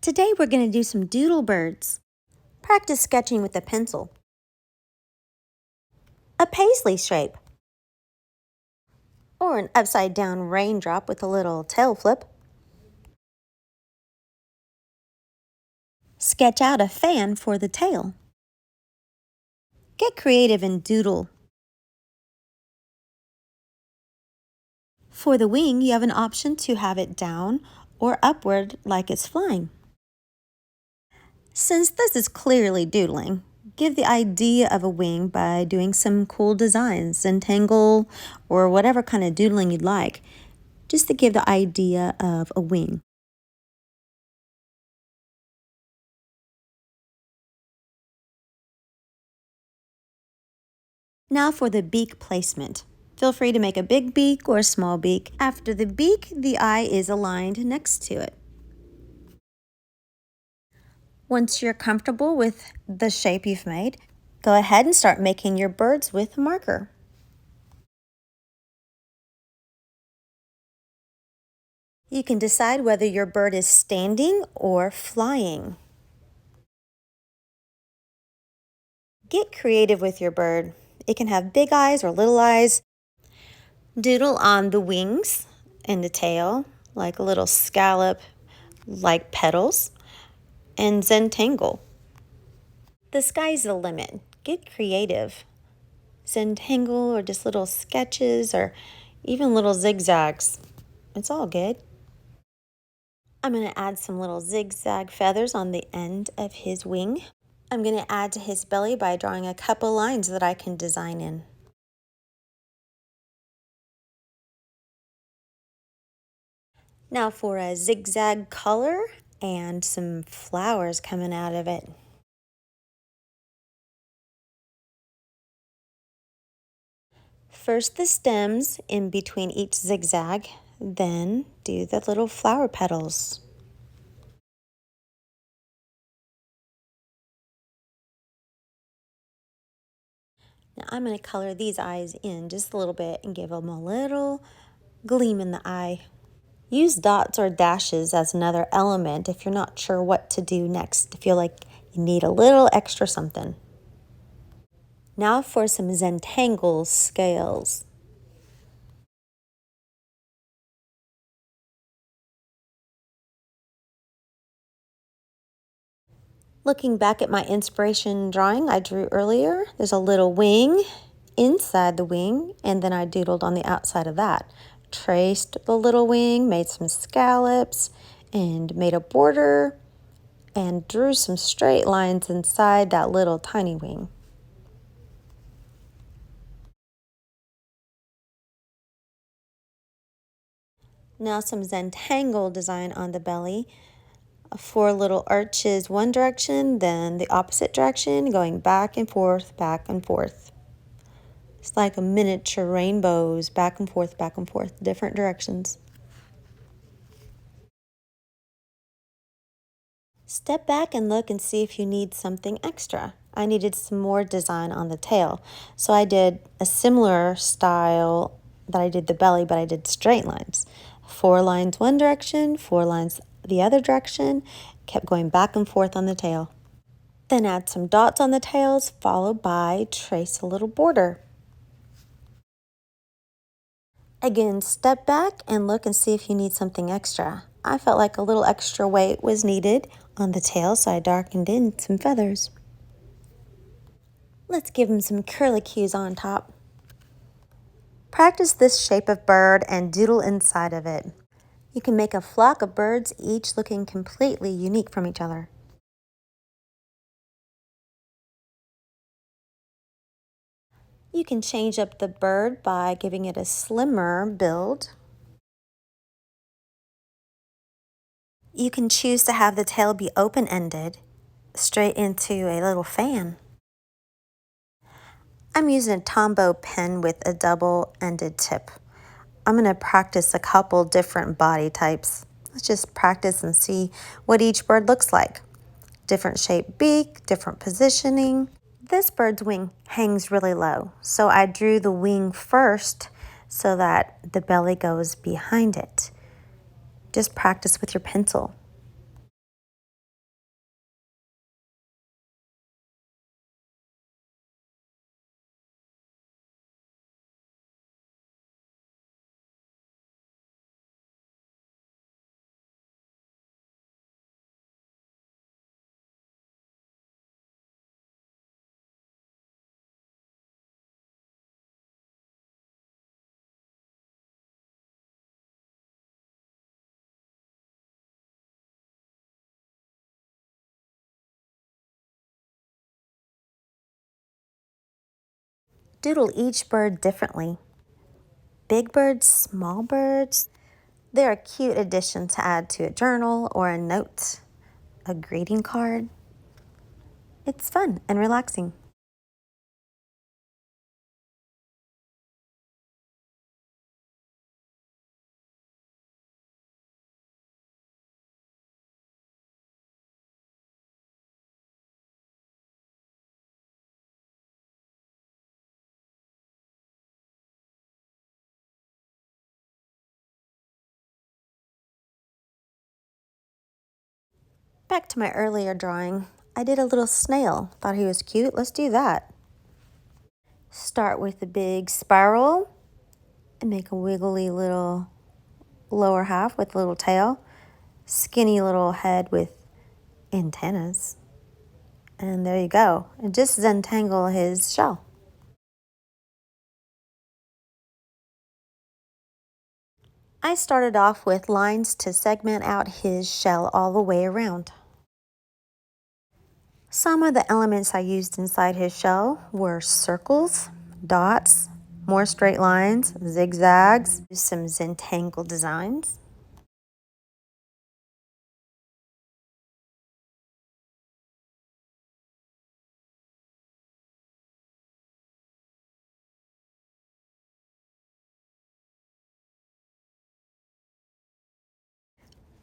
Today we're going to do some doodle birds. Practice sketching with a pencil. A paisley shape. Or an upside down raindrop with a little tail flip. Sketch out a fan for the tail. Get creative and doodle. For the wing, you have an option to have it down or upward like it's flying. Since this is clearly doodling, give the idea of a wing by doing some cool designs, Zentangle, or whatever kind of doodling you'd like, just to give the idea of a wing. Now for the beak placement. Feel free to make a big beak or a small beak. After the beak, the eye is aligned next to it. Once you're comfortable with the shape you've made, go ahead and start making your birds with a marker. You can decide whether your bird is standing or flying. Get creative with your bird. It can have big eyes or little eyes. Doodle on the wings and the tail, like a little scallop, like petals, and Zentangle. The sky's the limit. Get creative. Zentangle or just little sketches or even little zigzags. It's all good. I'm going to add some little zigzag feathers on the end of his wing. I'm going to add to his belly by drawing a couple lines that I can design in. Now for a zigzag color and some flowers coming out of it. First the stems in between each zigzag, then do the little flower petals. Now I'm going to color these eyes in just a little bit and give them a little gleam in the eye. Use dots or dashes as another element if you're not sure what to do next, to feel like you need a little extra something. Now for some Zentangle scales. Looking back at my inspiration drawing I drew earlier, there's a little wing inside the wing, and then I doodled on the outside of that. Traced the little wing, made some scallops, and made a border, and drew some straight lines inside that little tiny wing. Now some Zentangle design on the belly. 4 little arches one direction, then the opposite direction, going back and forth, back and forth. It's like a miniature rainbows, back and forth, different directions. Step back and look and see if you need something extra. I needed some more design on the tail, so I did a similar style that I did the belly, but I did straight lines. 4 lines one direction, 4 lines the other direction, kept going back and forth on the tail. Then add some dots on the tails, followed by trace a little border. Again, step back and look and see if you need something extra. I felt like a little extra weight was needed on the tail, so I darkened in some feathers. Let's give them some curlicues on top. Practice this shape of bird and doodle inside of it. You can make a flock of birds, each looking completely unique from each other. You can change up the bird by giving it a slimmer build. You can choose to have the tail be open-ended, straight into a little fan. I'm using a Tombow pen with a double-ended tip. I'm going to practice a couple different body types. Let's just practice and see what each bird looks like. Different shaped beak, different positioning. This bird's wing hangs really low, so I drew the wing first so that the belly goes behind it. Just practice with your pencil. Doodle each bird differently. Big birds, small birds. They're a cute addition to add to a journal or a note, a greeting card. It's fun and relaxing. Back to my earlier drawing, I did a little snail. Thought he was cute. Let's do that. Start with the big spiral and make a wiggly little lower half with a little tail. Skinny little head with antennas. And there you go. And just untangle his shell. I started off with lines to segment out his shell all the way around. Some of the elements I used inside his shell were circles, dots, more straight lines, zigzags, some Zentangle designs.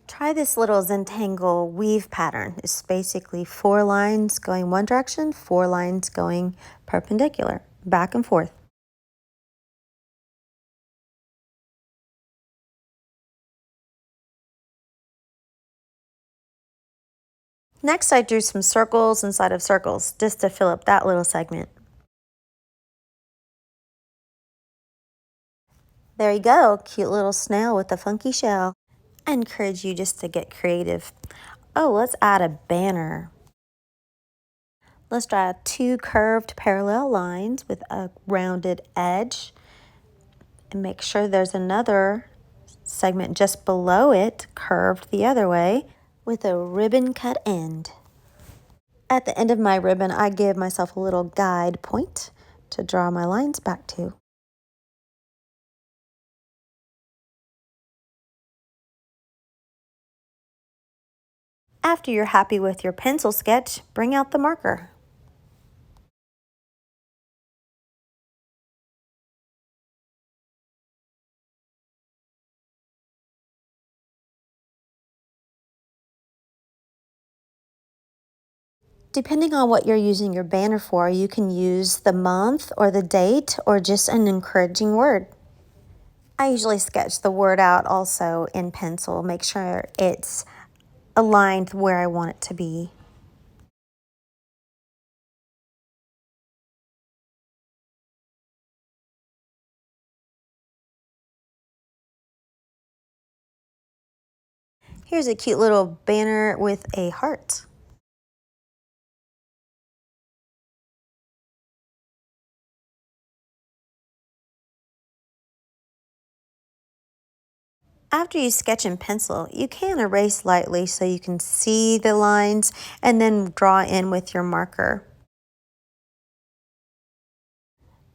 Try this little Zentangle weave pattern. It's basically 4 lines going one direction, 4 lines going perpendicular, back and forth. Next, I drew some circles inside of circles just to fill up that little segment. There you go, cute little snail with a funky shell. I encourage you just to get creative. Oh, let's add a banner. Let's draw 2 curved parallel lines with a rounded edge. And make sure there's another segment just below it, curved the other way, with a ribbon cut end. At the end of my ribbon, I give myself a little guide point to draw my lines back to. After you're happy with your pencil sketch, bring out the marker. Depending on what you're using your banner for, you can use the month or the date or just an encouraging word. I usually sketch the word out also in pencil, make sure it's aligned where I want it to be. Here's a cute little banner with a heart. After you sketch in pencil, you can erase lightly so you can see the lines and then draw in with your marker.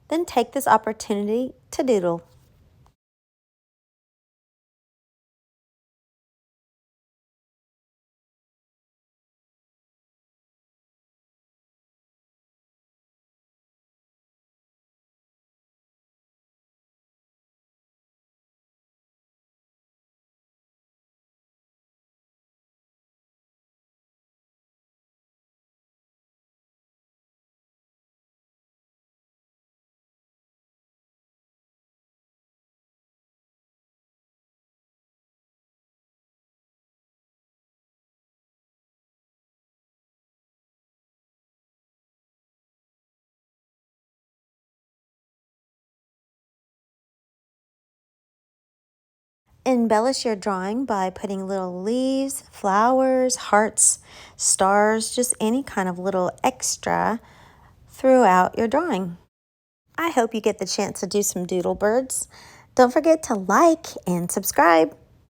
Then take this opportunity to doodle. Embellish your drawing by putting little leaves, flowers, hearts, stars, just any kind of little extra throughout your drawing. I hope you get the chance to do some Doodle Birds. Don't forget to like and subscribe.